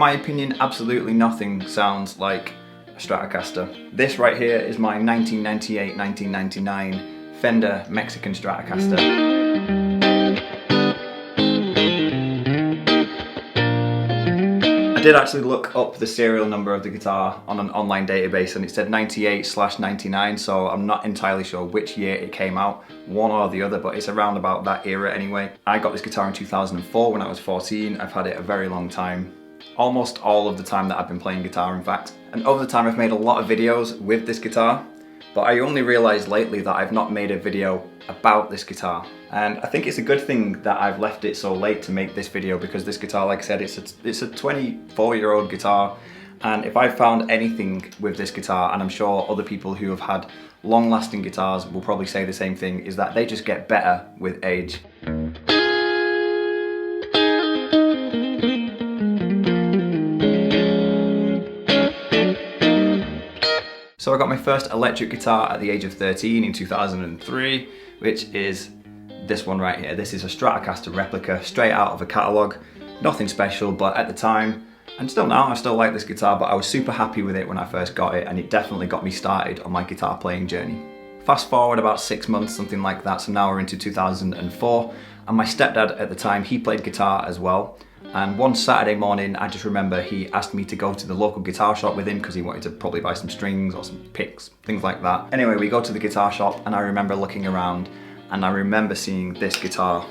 my opinion, absolutely nothing sounds like a Stratocaster. This right here is my 1998-1999 Fender Mexican Stratocaster. I did actually look up the serial number of the guitar on an online database and it said 98/99, so I'm not entirely sure which year it came out, one or the other, but it's around about that era anyway. I got this guitar in 2004 when I was 14. I've had it a very long time. Almost all of the time that I've been playing guitar, in fact. And over the time I've made a lot of videos with this guitar, but I only realized lately that I've not made a video about this guitar. And I think it's a good thing that I've left it so late to make this video, because this guitar, like I said, it's a 24-year-old guitar. And if I found anything with this guitar, and I'm sure other people who have had long-lasting guitars will probably say the same thing, is that they just get better with age. So I got my first electric guitar at the age of 13 in 2003, which is this one right here. This is a Stratocaster replica, straight out of a catalogue. Nothing special, but at the time, and still now, I still like this guitar, but I was super happy with it when I first got it, and it definitely got me started on my guitar playing journey. Fast forward about 6 months, something like that, so now we're into 2004, and my stepdad at the time, he played guitar as well. And one Saturday morning, I just remember he asked me to go to the local guitar shop with him because he wanted to probably buy some strings or some picks, things like that. Anyway, we go to the guitar shop and I remember looking around and I remember seeing this guitar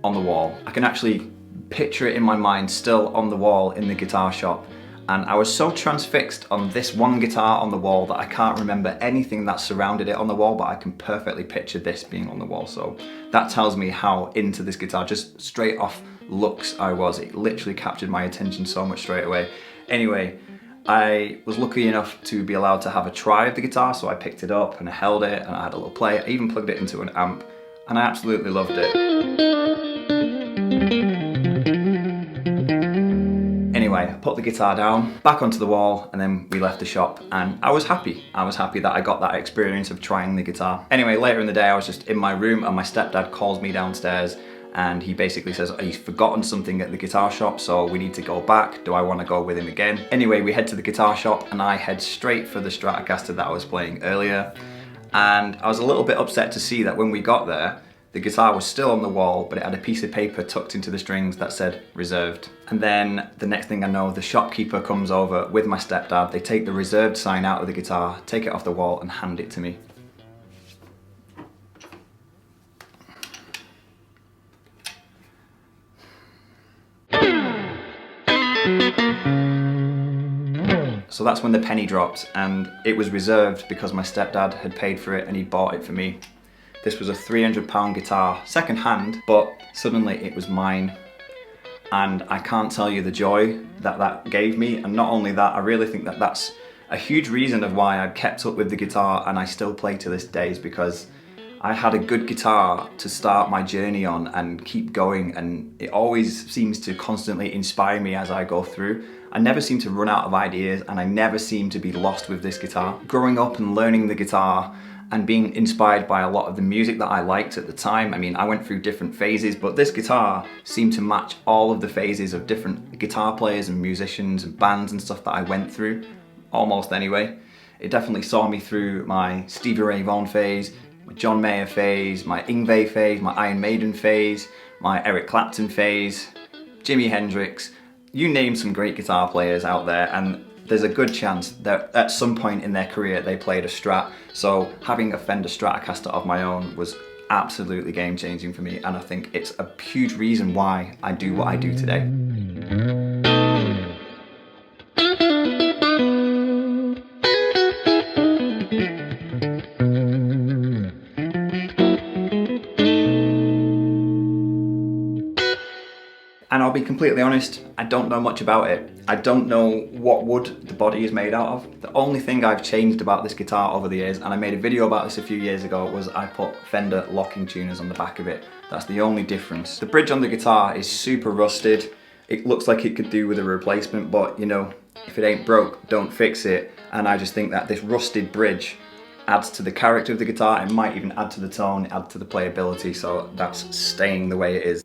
on the wall. I can actually picture it in my mind still on the wall in the guitar shop. And I was so transfixed on this one guitar on the wall that I can't remember anything that surrounded it on the wall, but I can perfectly picture this being on the wall. So that tells me how into this guitar, just straight off looks I was. It literally captured my attention so much straight away. Anyway, I was lucky enough to be allowed to have a try of the guitar, so I picked it up and I held it and I had a little play. I even plugged it into an amp and I absolutely loved it. Anyway, I put the guitar down, back onto the wall, and then we left the shop, and I was happy. I was happy that I got that experience of trying the guitar. Anyway, later in the day, I was just in my room, and my stepdad calls me downstairs, and he basically says he's forgotten something at the guitar shop, so we need to go back. Do I want to go with him again? Anyway, we head to the guitar shop, and I head straight for the Stratocaster that I was playing earlier. And I was a little bit upset to see that when we got there, the guitar was still on the wall, but it had a piece of paper tucked into the strings that said reserved. And then the next thing I know, the shopkeeper comes over with my stepdad. They take the reserved sign out of the guitar, take it off the wall and hand it to me. So that's when the penny dropped, and it was reserved because my stepdad had paid for it and he bought it for me. This was a £300 guitar, second hand, but suddenly it was mine. And I can't tell you the joy that that gave me. And not only that, I really think that that's a huge reason of why I've kept up with the guitar and I still play to this day, is because I had a good guitar to start my journey on and keep going, and it always seems to constantly inspire me as I go through. I never seem to run out of ideas and I never seem to be lost with this guitar. Growing up and learning the guitar and being inspired by a lot of the music that I liked at the time. I mean, I went through different phases, but this guitar seemed to match all of the phases of different guitar players and musicians and bands and stuff that I went through, almost anyway. It definitely saw me through my Stevie Ray Vaughan phase, my John Mayer phase, my Yngwie phase, my Iron Maiden phase, my Eric Clapton phase, Jimi Hendrix. You name some great guitar players out there, and there's a good chance that at some point in their career they played a Strat. So having a Fender Stratocaster of my own was absolutely game changing for me, and I think it's a huge reason why I do what I do today. And I'll be completely honest, I don't know much about it. I don't know what wood the body is made out of. The only thing I've changed about this guitar over the years, and I made a video about this a few years ago, was I put Fender locking tuners on the back of it. That's the only difference. The bridge on the guitar is super rusted. It looks like it could do with a replacement, but you know, if it ain't broke, don't fix it. And I just think that this rusted bridge adds to the character of the guitar. It might even add to the tone, add to the playability, so that's staying the way it is.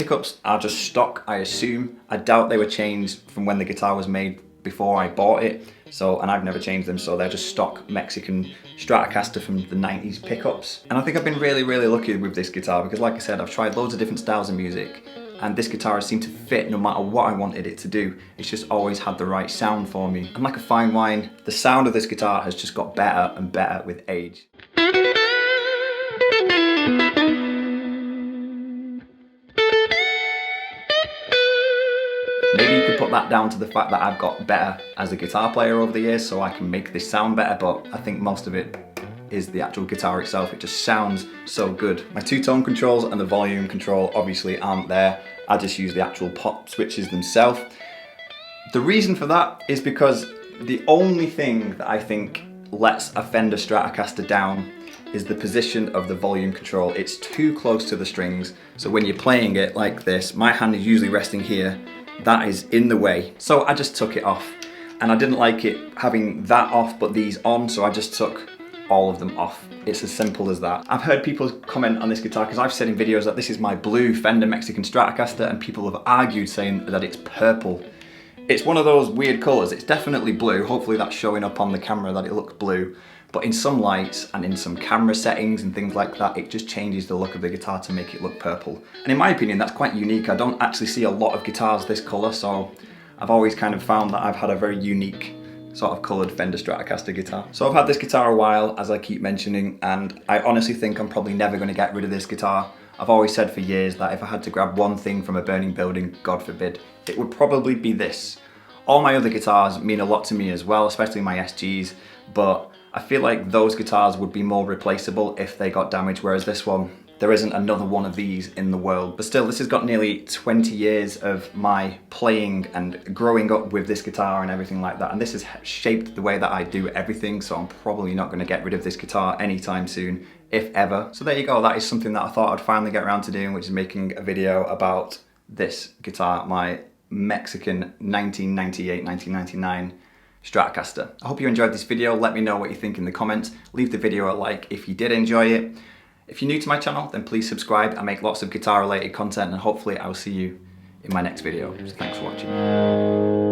pickups are just stock, I assume. I doubt they were changed from when the guitar was made before I bought it. So, and I've never changed them, so they're just stock Mexican Stratocaster from the 90s pickups. And I think I've been really, really lucky with this guitar because, like I said, I've tried loads of different styles of music and this guitar has seemed to fit no matter what I wanted it to do. It's just always had the right sound for me. And like a fine wine, the sound of this guitar has just got better and better with age. Maybe you could put that down to the fact that I've got better as a guitar player over the years, so I can make this sound better, but I think most of it is the actual guitar itself. It just sounds so good. My two-tone controls and the volume control obviously aren't there. I just use the actual pop switches themselves. The reason for that is because the only thing that I think lets a Fender Stratocaster down is the position of the volume control. It's too close to the strings, so when you're playing it like this, my hand is usually resting here. That is in the way. So I just took it off. And I didn't like it having that off but these on, so I just took all of them off. It's as simple as that. I've heard people comment on this guitar because I've said in videos that this is my blue Fender Mexican Stratocaster and people have argued saying that it's purple. It's one of those weird colours. It's definitely blue. Hopefully that's showing up on the camera that it looks blue. But in some lights and in some camera settings and things like that, it just changes the look of the guitar to make it look purple. And in my opinion, that's quite unique. I don't actually see a lot of guitars this colour, so I've always kind of found that I've had a very unique sort of coloured Fender Stratocaster guitar. So I've had this guitar a while, as I keep mentioning, and I honestly think I'm probably never going to get rid of this guitar. I've always said for years that if I had to grab one thing from a burning building, God forbid, it would probably be this. All my other guitars mean a lot to me as well, especially my SGs, but I feel like those guitars would be more replaceable if they got damaged, whereas this one, there isn't another one of these in the world. But still, this has got nearly 20 years of my playing and growing up with this guitar and everything like that, and this has shaped the way that I do everything, so I'm probably not going to get rid of this guitar anytime soon, if ever. So there you go, that is something that I thought I'd finally get around to doing, which is making a video about this guitar, my Mexican 1998-1999 Stratocaster. I hope you enjoyed this video. Let me know what you think in the comments. Leave the video a like if you did enjoy it. If you're new to my channel, then please subscribe. I make lots of guitar related content and hopefully I'll see you in my next video. So thanks for watching.